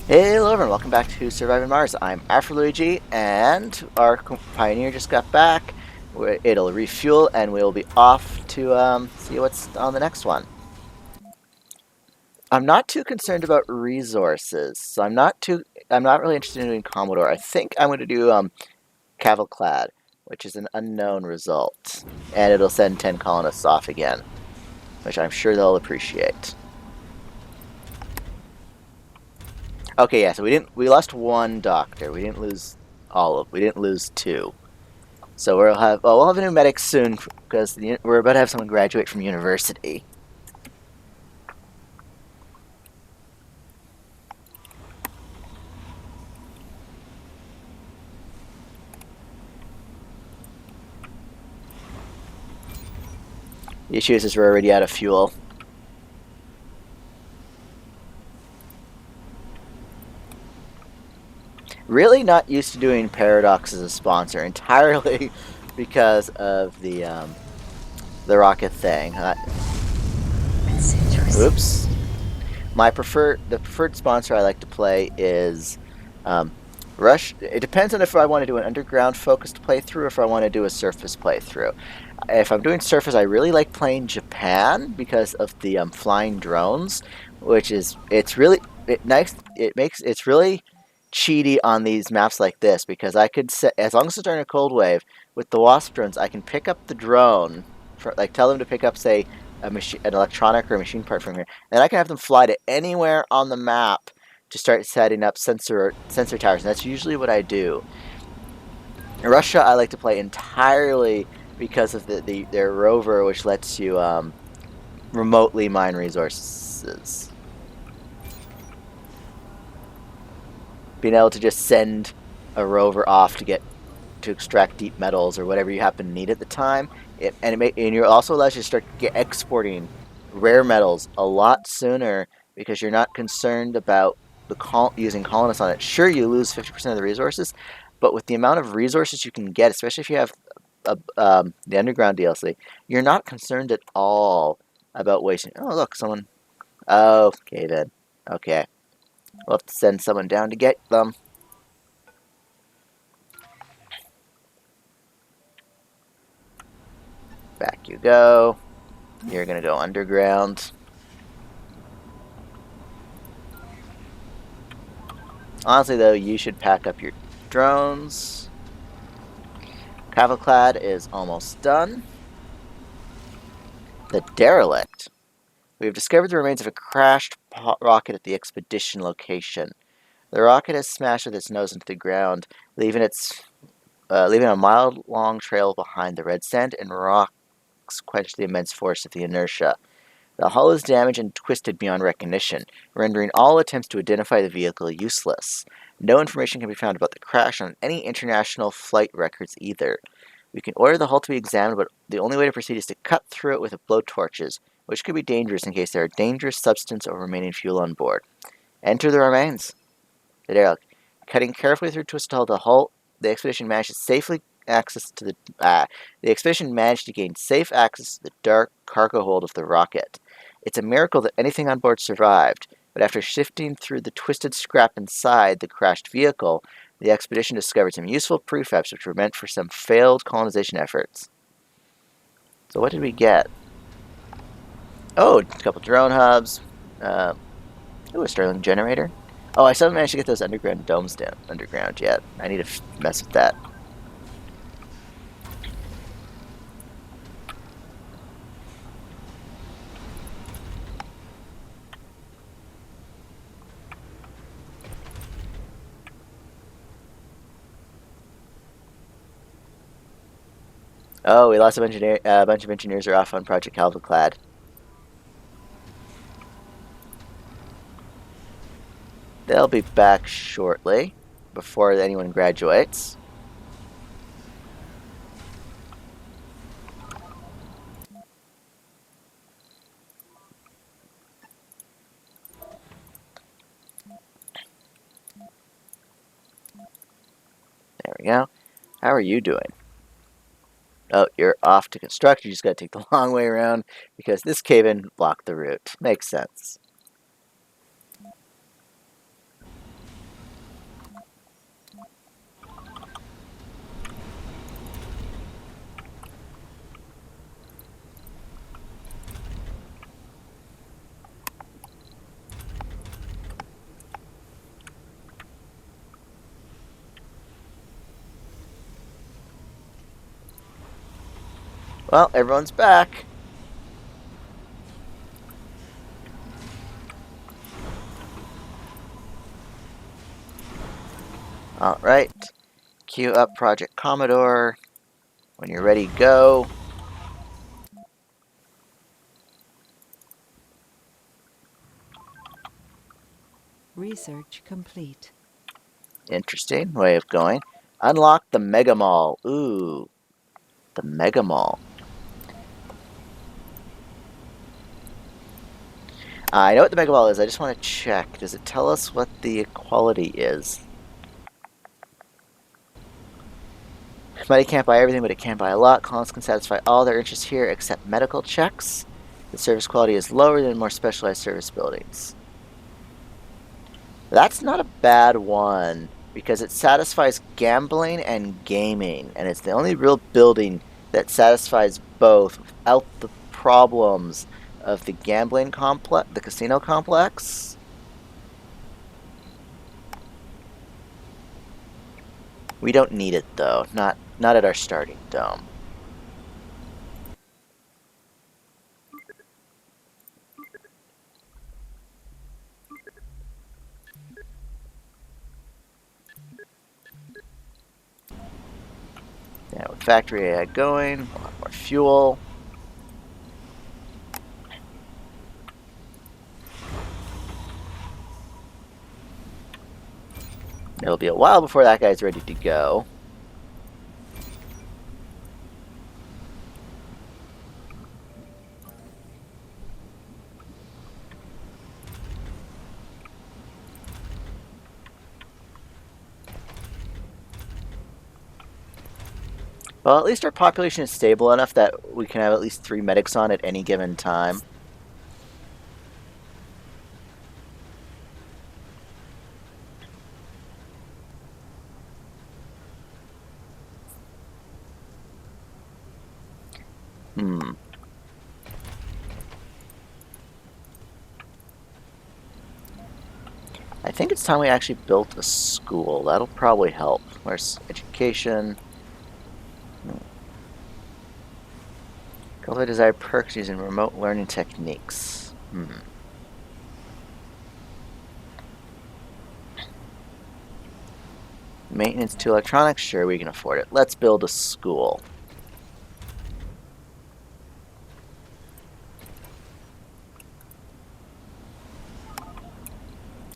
Hello everyone, welcome back to Surviving Mars. I'm Luigi, and our pioneer just got back. It'll refuel, and we'll be off to see what's on the next one. I'm not too concerned about resources, so I'm not really interested in doing Commodore. I think I'm going to do Cavalclad, which is an unknown result, and it'll send 10 colonists off again, which I'm sure they'll appreciate. Okay, yeah, so we lost one doctor. We didn't lose we didn't lose two. So we'll have a new medic soon because we're about to have someone graduate from university. The issue is we're already out of fuel. Really not used to doing Paradox as a sponsor entirely because of the rocket thing. Oops. The preferred sponsor I like to play is Rush. It depends on if I want to do an underground focused playthrough or if I want to do a surface playthrough. If I'm doing surface, I really like playing Japan because of the flying drones, which is it's really nice. It's really cheaty on these maps like this because I could set, as long as it's during a cold wave with the Wasp drones, I can pick up the drone, like tell them to pick up say an electronic or a machine part from here, and I can have them fly to anywhere on the map to start setting up sensor towers. And that's usually what I do. In Russia, I like to play entirely because of their rover, which lets you remotely mine resources. Being able to just send a rover off to extract deep metals or whatever you happen to need at the time, and it also allows you to start exporting rare metals a lot sooner because you're not concerned about using colonists on it. Sure, you lose 50% of the resources, but with the amount of resources you can get, especially if you have the underground DLC, you're not concerned at all about wasting. Oh, look, someone. Oh, okay then. Okay, we'll have to send someone down to get them. Back you go. You're gonna go underground. Honestly, though, you should pack up your drones. Cavalclad is almost done. The derelict. We have discovered the remains of a crashed rocket at the expedition location. The rocket has smashed with its nose into the ground, leaving a mile-long trail behind. The red sand and rocks quench the immense force of the inertia. The hull is damaged and twisted beyond recognition, rendering all attempts to identify the vehicle useless. No information can be found about the crash on any international flight records either. We can order the hull to be examined, but the only way to proceed is to cut through it with blowtorches, which could be dangerous in case there are dangerous substance or remaining fuel on board. Enter the remains. The derelict. Cutting carefully through twisted hull, the expedition managed to gain safe access to the dark cargo hold of the rocket. It's a miracle that anything on board survived, but after shifting through the twisted scrap inside the crashed vehicle, the expedition discovered some useful prefabs which were meant for some failed colonization efforts. So what did we get? Oh, a couple drone hubs. A Stirling generator. Oh, I still haven't managed to get those underground domes down underground yet. I need to mess with that. Oh, we lost a bunch of engineers are off on Project Calvaclad. They'll be back shortly, before anyone graduates. There we go. How are you doing? Oh, you're off to construct. You just gotta take the long way around because this cave-in blocked the route. Makes sense. Well, everyone's back. All right. Queue up Project Commodore. When you're ready, go. Research complete. Interesting way of going. Unlock the Mega Mall. Ooh, the Mega Mall. I know what the Mega Mall is. I just want to check. Does it tell us what the equality is? Money can't buy everything, but it can buy a lot. Colonists can satisfy all their interests here except medical checks. The service quality is lower than more specialized service buildings. That's not a bad one because it satisfies gambling and gaming, and it's the only real building that satisfies both without the problems of the gambling complex, the casino complex. We don't need it though, not at our starting dome. Yeah, with factory AI going, we'll have more fuel. It'll be a while before that guy's ready to go. Well, at least our population is stable enough that we can have at least 3 medics on at any given time. Hmm. I think it's time we actually built a school. That'll probably help. Where's education? Cultivate desired perks using remote learning techniques. Maintenance to electronics? Sure, we can afford it. Let's build a school.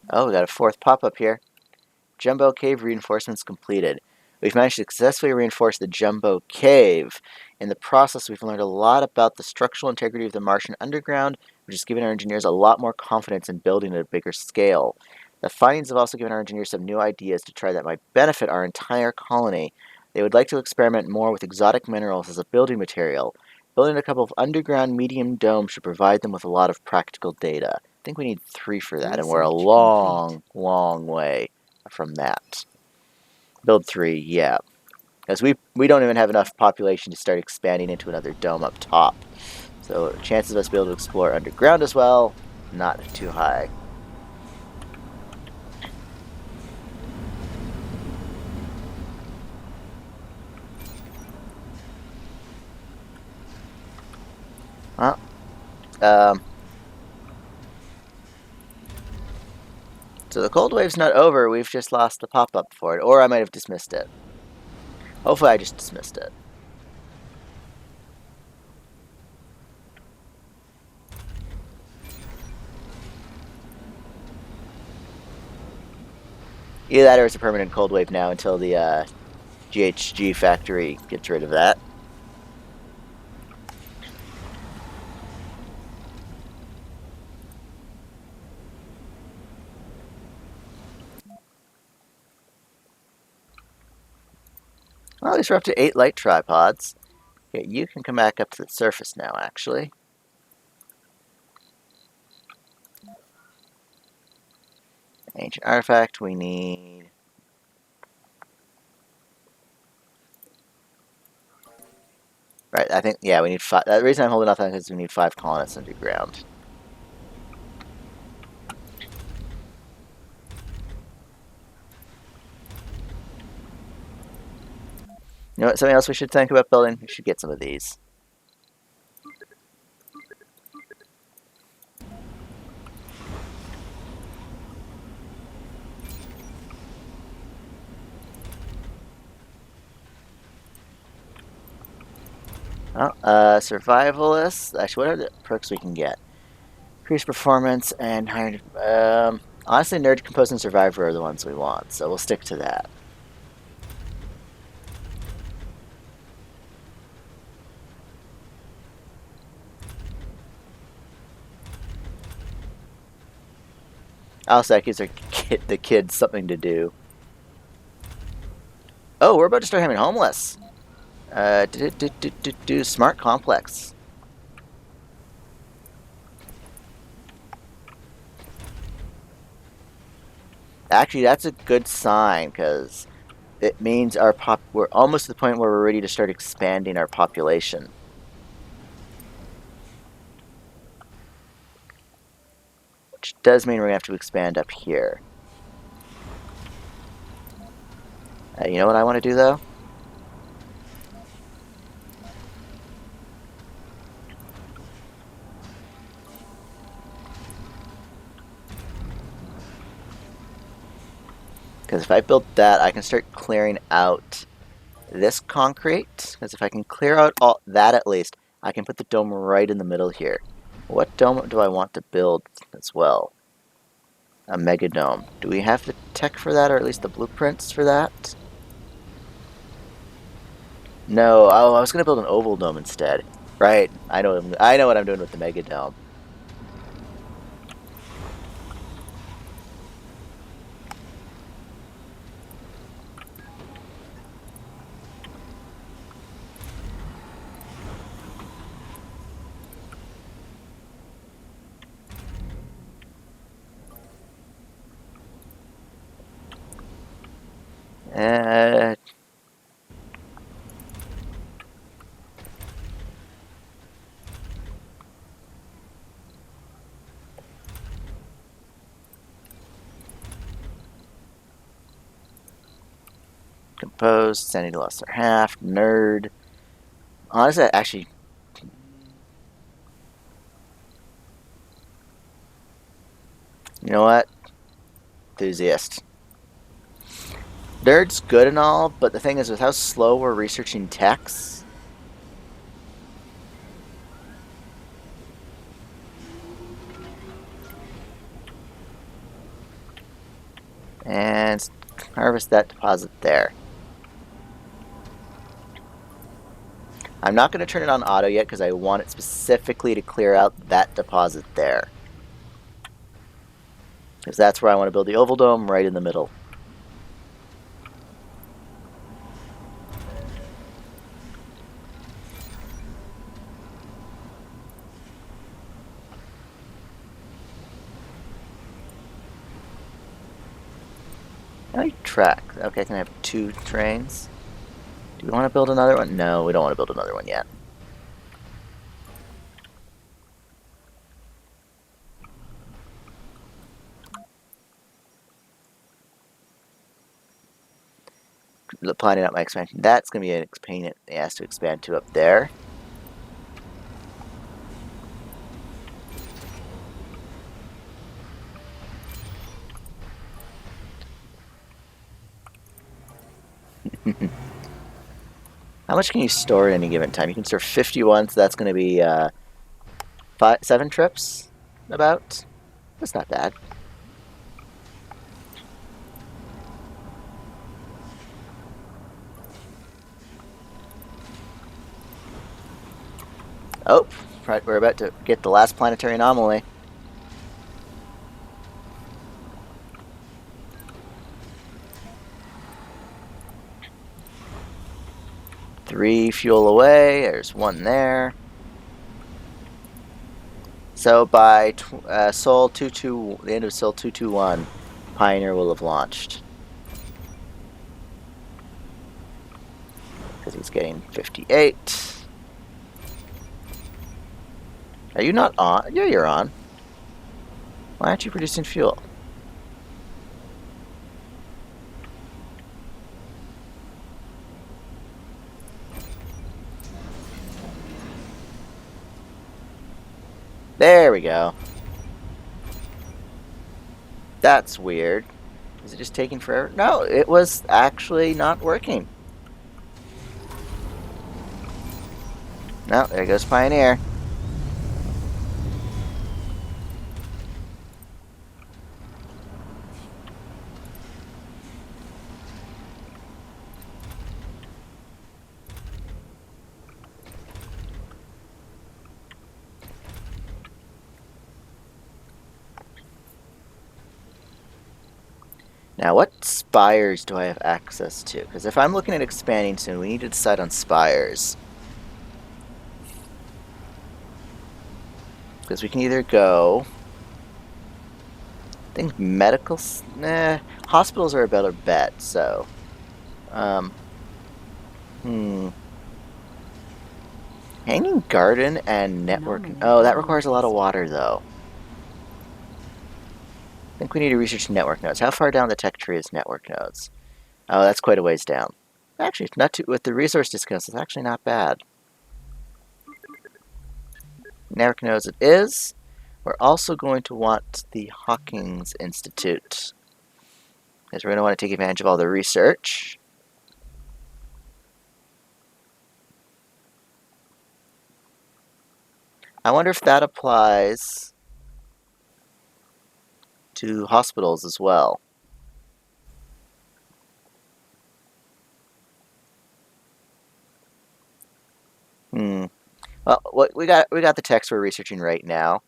Oh, we got a 4th pop-up here. Jumbo Cave reinforcements completed. We've managed to successfully reinforce the Jumbo Cave. In the process, we've learned a lot about the structural integrity of the Martian underground, which has given our engineers a lot more confidence in building at a bigger scale. The findings have also given our engineers some new ideas to try that might benefit our entire colony. They would like to experiment more with exotic minerals as a building material. Building a couple of underground medium domes should provide them with a lot of practical data. I think we need 3 for that, and we're a Research complete. long way from that. Build 3, yeah. Because we don't even have enough population to start expanding into another dome up top. So chances of us being able to explore underground as well, not too high. Well, um, so the cold wave's not over, we've just lost the pop-up for it. Or I might have dismissed it. Hopefully I just dismissed it. Either that or it's a permanent cold wave now until the GHG factory gets rid of that. Well, at least we're up to 8 light tripods. Okay, you can come back up to the surface now, actually. Ancient artifact, we need... Right, I think, yeah, we need 5. The reason I'm holding off on it is we need 5 colonists underground. You know what, something else we should think about building? We should get some of these. Oh, survivalist. Actually, what are the perks we can get? Increased performance and higher. Honestly, nerd, compose, and survivor are the ones we want, so we'll stick to that. Also, that gives the kids something to do. Oh, we're about to start having homeless. Smart complex. Actually, that's a good sign because it means we're almost to the point where we're ready to start expanding our population. Which does mean we're gonna have to expand up here. You know what I want to do though? Because if I build that, I can start clearing out this concrete. Because if I can clear out all that at least, I can put the dome right in the middle here. What dome do I want to build as well? A mega dome. Do we have the tech for that, or at least the blueprints for that? No. Oh, I was gonna build an oval dome instead. Right. I know. I know what I'm doing with the mega dome. Uh, Composed. Sanity lost their half. Nerd. Honestly, actually, you know what? Enthusiast. Nerd's good and all, but the thing is, with how slow we're researching techs, and harvest that deposit there. I'm not going to turn it on auto yet because I want it specifically to clear out that deposit there. Because that's where I want to build the oval dome, right in the middle. How do you track? Okay, I can have 2 trains. Do we want to build another one? No, we don't want to build another one yet. Planning out my expansion. That's going to be an pain it has to expand to up there. How much can you store at any given time? You can store 51, so that's going to be 7 trips, about. That's not bad. Oh, right, we're about to get the last planetary anomaly. Three fuel away. There's one there. So by Sol 22, the end of Sol 221, Pioneer will have launched. Because he's getting 58. Are you not on? Yeah, you're on. Why aren't you producing fuel? There we go. That's weird. Is it just taking forever? No, it was actually not working. No, there goes Pioneer. Now, what spires do I have access to? Because if I'm looking at expanding soon, we need to decide on spires. Because we can either go... I think medical... Nah, hospitals are a better bet, so... Hanging garden and networking. Oh, that requires a lot of water, though. I think we need to research network nodes. How far down the tech tree is network nodes? Oh, that's quite a ways down. Actually, not too, with the resource discounts, it's actually not bad. Network nodes it is. We're also going to want the Hawkins Institute, because we're going to want to take advantage of all the research. I wonder if that applies to hospitals as well. Well, we got the text we're researching right now.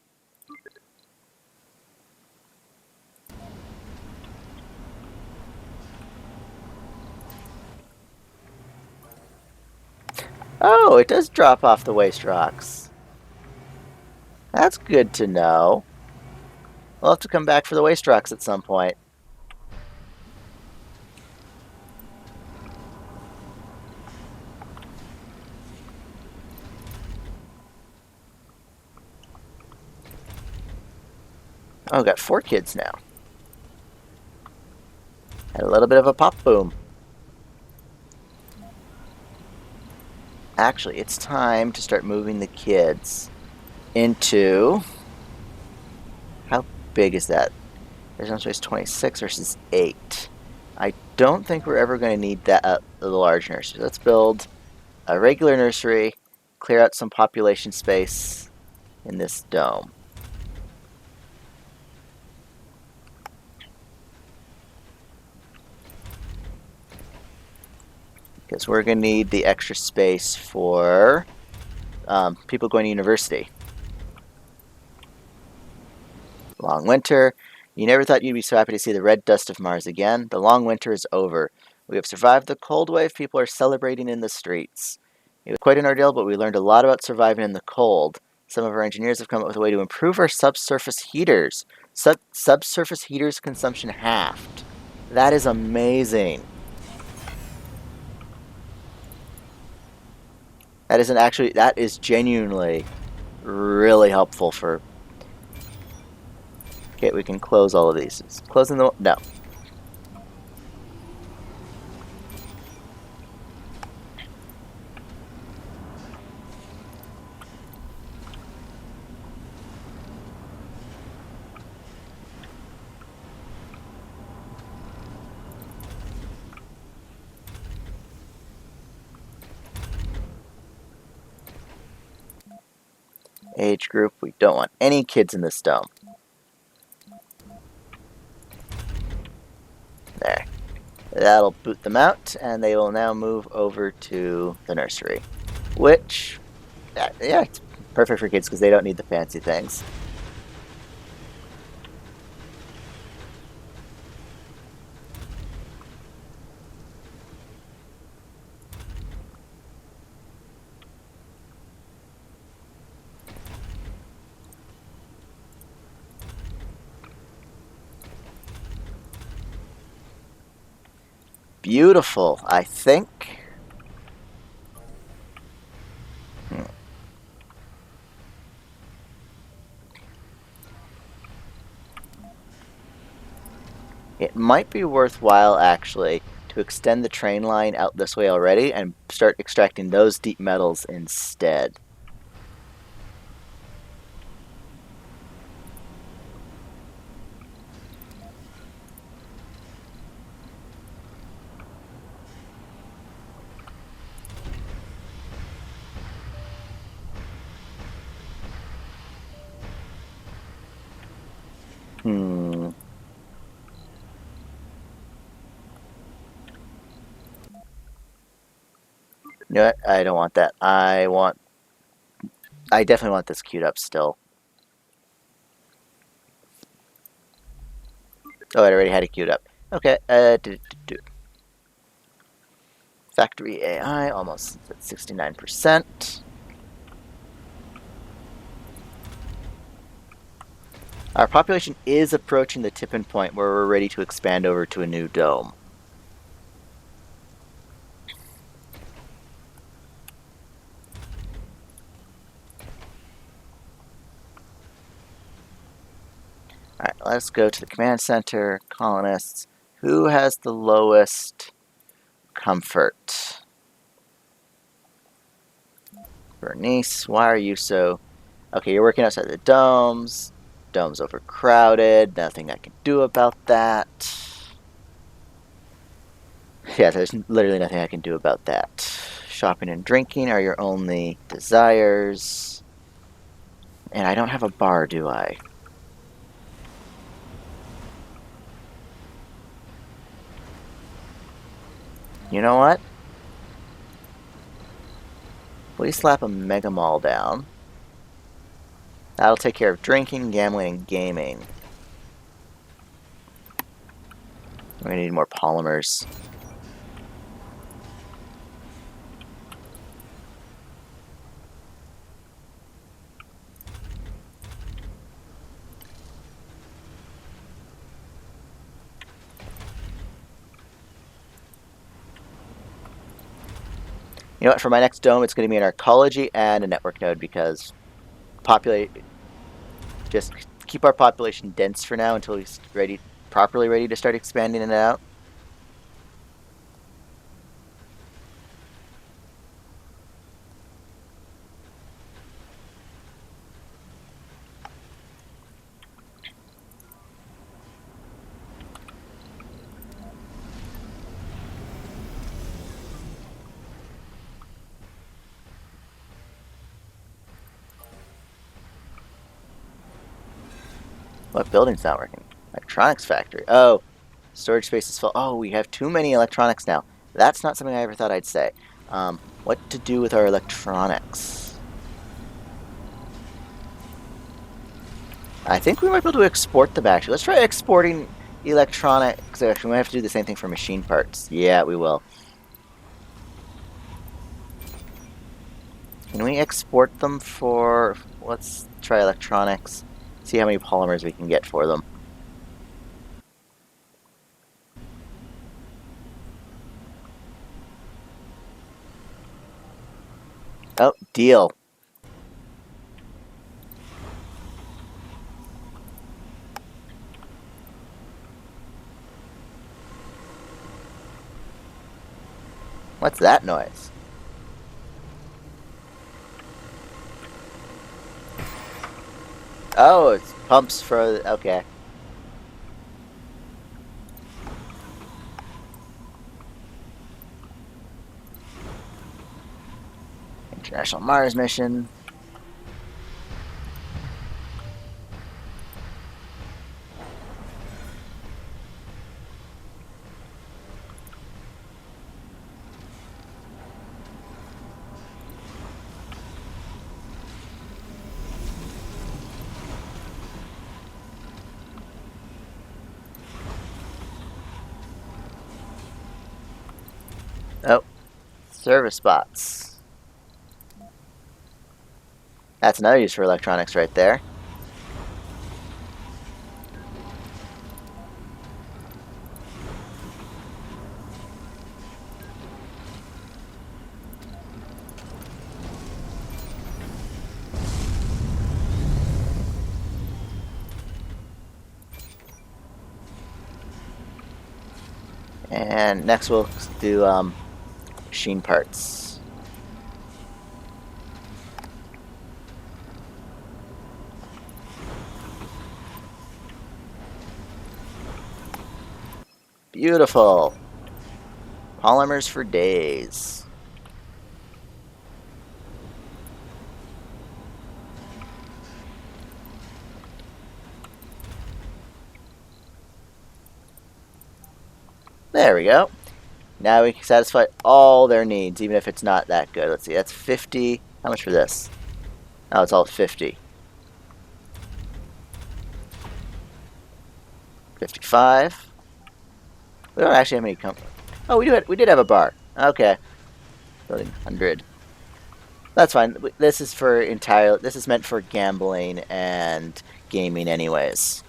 Oh, it does drop off the waste rocks. That's good to know. We'll have to come back for the waste rocks at some point. Oh, got 4 kids now. Had a little bit of a pop boom. Actually, it's time to start moving the kids into... How big is that? There's space 26 versus 8. I don't think we're ever going to need that the large nursery. Let's build a regular nursery, clear out some population space in this dome. Because we're going to need the extra space for people going to university. Long winter. You never thought you'd be so happy to see the red dust of Mars again. The long winter is over. We have survived the cold wave. People are celebrating in the streets. It was quite an ordeal, but we learned a lot about surviving in the cold. Some of our engineers have come up with a way to improve our subsurface heaters. Subsurface heaters consumption halved. That is amazing. That is genuinely really helpful for... Okay, we can close all of these. It's closing the... No. Age group, we don't want any kids in this dome. There. That'll boot them out, and they will now move over to the nursery. Which, yeah, it's perfect for kids because they don't need the fancy things. Beautiful, I think. It might be worthwhile, actually, to extend the train line out this way already and start extracting those deep metals instead. Hmm. You know what? I don't want that. I definitely want this queued up still. Oh, I already had it queued up. Okay. Factory AI almost at 69%. Our population is approaching the tipping point where we're ready to expand over to a new dome. All right, let's go to the command center. Colonists. Who has the lowest comfort? Bernice, why are you so... Okay, you're working outside the domes. Dome's overcrowded. Nothing I can do about that. Yeah, there's literally nothing I can do about that. Shopping and drinking are your only desires. And I don't have a bar, do I? You know what? Please slap a mega mall down. That'll take care of drinking, gambling, and gaming. We're gonna need more polymers. You know what? For my next dome, it's going to be an arcology and a network node because populate just keep our population dense for now until we're properly ready to start expanding it out. What building's not working? Electronics factory. Oh, storage space is full. Oh, we have too many electronics now. That's not something I ever thought I'd say. What to do with our electronics? I think we might be able to export them actually. Let's try exporting electronics. Actually, we might have to do the same thing for machine parts. Yeah, we will. Can we export them for... Let's try electronics. See how many polymers we can get for them. Oh, deal. What's that noise? Oh, it's pumps for... Okay. International Mars mission. Oh, service bots. That's another use for electronics right there. And next we'll do machine parts. Beautiful. Polymers for days. There we go. Now we can satisfy all their needs, even if it's not that good. Let's see, that's 50. How much for this? Oh, it's all 50. 55. We don't actually have any Oh, we did have a bar. Okay. Building 100. That's fine. This is this is meant for gambling and gaming anyways.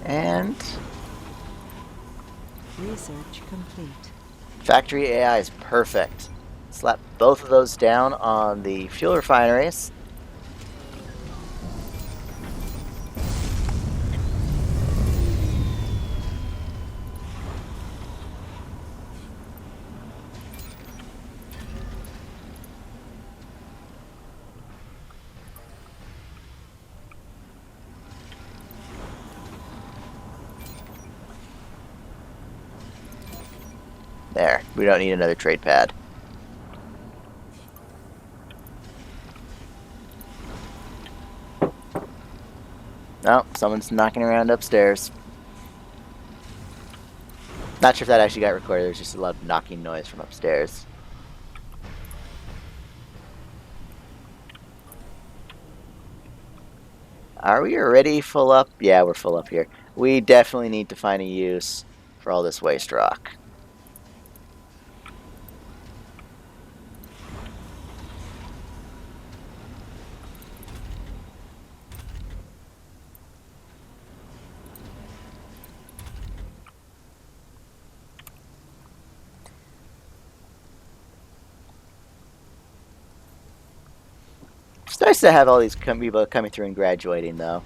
And Research complete. factory AI is perfect. Slap both of those down on the fuel refineries. There. We don't need another trade pad. No, someone's knocking around upstairs. Not sure if that actually got recorded. There's just a lot of knocking noise from upstairs. Are we already full up? Yeah, we're full up here. We definitely need to find a use for all this waste rock. It's nice to have all these people coming through and graduating, though.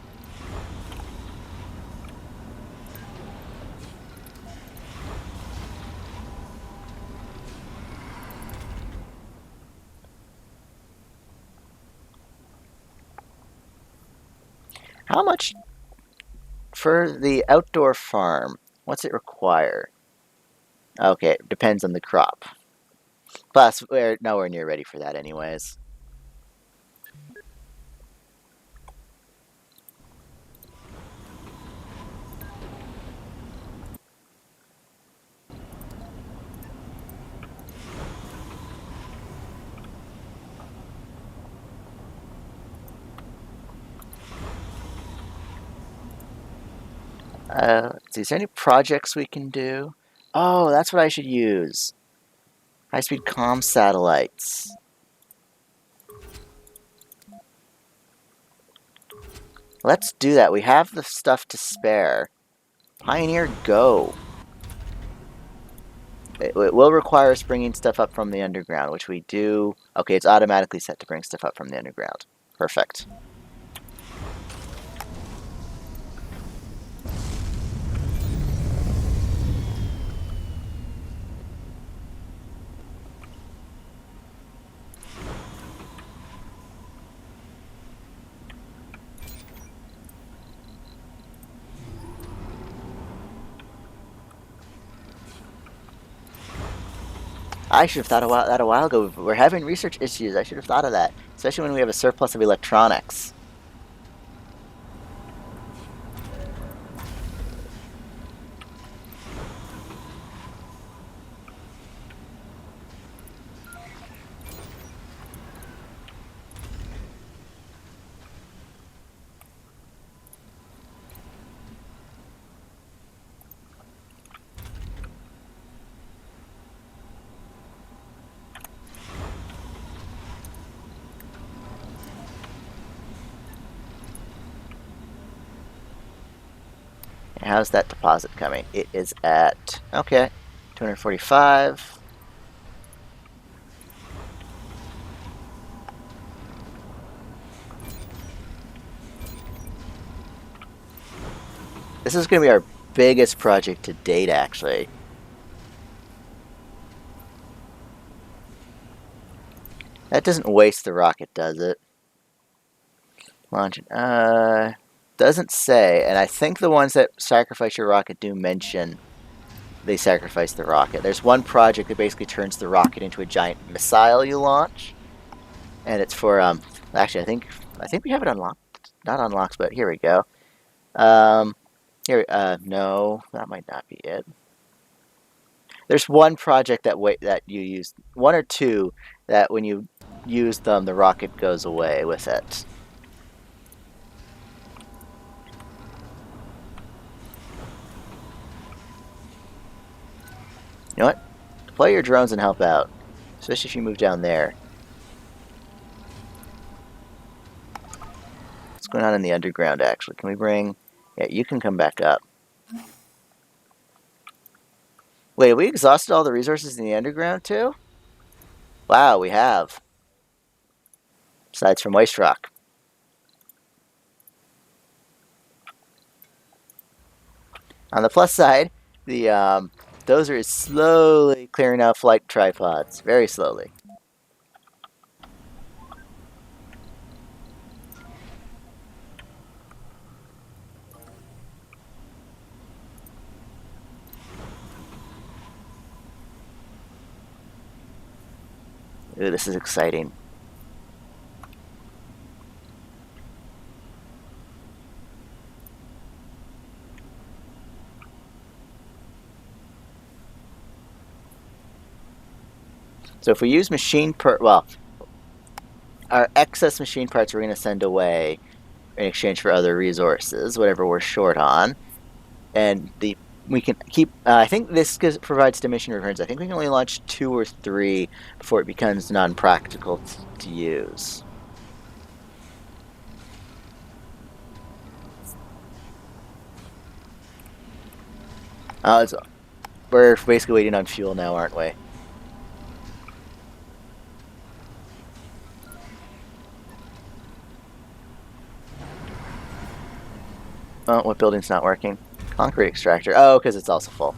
How much for the outdoor farm? What's it require? Okay, it depends on the crop. Plus, we're nowhere near ready for that anyways. Let's see, is there any projects we can do? Oh, that's what I should use. High-speed comm satellites. Let's do that. We have the stuff to spare. Pioneer, go. It will require us bringing stuff up from the underground, which we do. Okay, it's automatically set to bring stuff up from the underground. Perfect. I should have thought of that a while ago. We're having research issues. I should have thought of that, especially when we have a surplus of electronics. And how's that deposit coming? It is at, okay, 245. This is going to be our biggest project to date, actually. That doesn't waste the rocket, does it? Launch it. Doesn't say, and I think the ones that sacrifice your rocket do mention they sacrifice the rocket. There's one project that basically turns the rocket into a giant missile you launch, and it's for actually I think we have it unlocked, not unlocked, but here we go. Here no, that might not be it. There's one project that you use, one or two, that when you use them, the rocket goes away with it. You know what? Deploy your drones and help out, especially if you move down there. What's going on in the underground, actually? Can we bring... Yeah, you can come back up. Wait, have we exhausted all the resources in the underground, too? Wow, we have. Besides from waste rock. On the plus side, the dozer is slowly clearing out flight tripods. Very slowly. Ooh, this is exciting. So if we use our excess machine parts we're going to send away in exchange for other resources, whatever we're short on, and we can keep. I think this provides diminishing returns. I think we can only launch 2 or 3 before it becomes non-practical to use. We're basically waiting on fuel now, aren't we? Oh, what building's not working? Concrete extractor. Oh, because it's also full.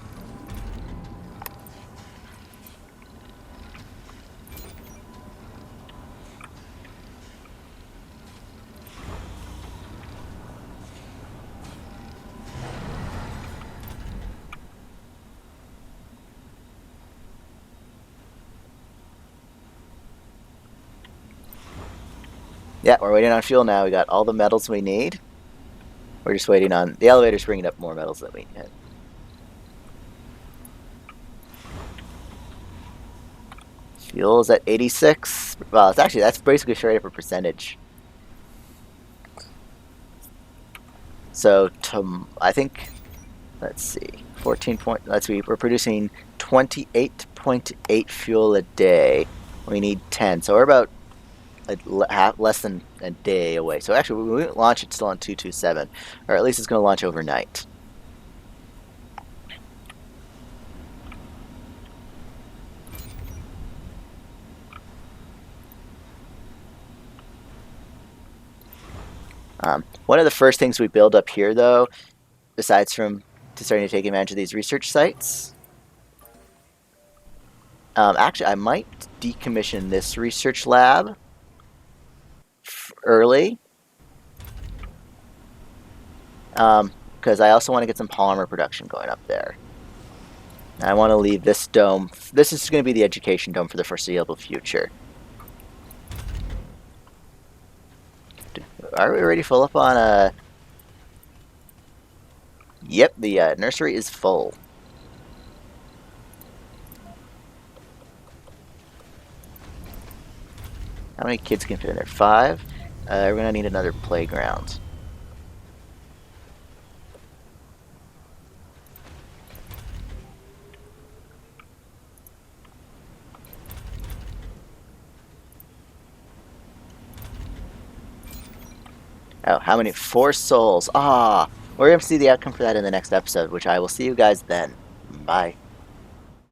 Yeah, we're waiting on fuel now. We got all the metals we need. We're just waiting on the elevators bringing up more metals that we need. Fuel is at 86. Well, that's basically straight up a percentage. So I think, let's see, 14 point. Let's see, we're producing 28.8 fuel a day. We need 10, so we're about less than a day away. So actually, we won't launch it still on 227, or at least it's going to launch overnight. One of the first things we build up here, though, besides from starting to take advantage of these research sites, actually, I might decommission this research lab early, because I also want to get some polymer production going up there. I want to leave this dome. This is going to be the education dome for the foreseeable future. Are we already full up on Yep, the nursery is full. How many kids can fit in there? 5. We're gonna need another playground. Oh, how many? 4 souls. Ah, we're going to see the outcome for that in the next episode, which I will see you guys then. Bye.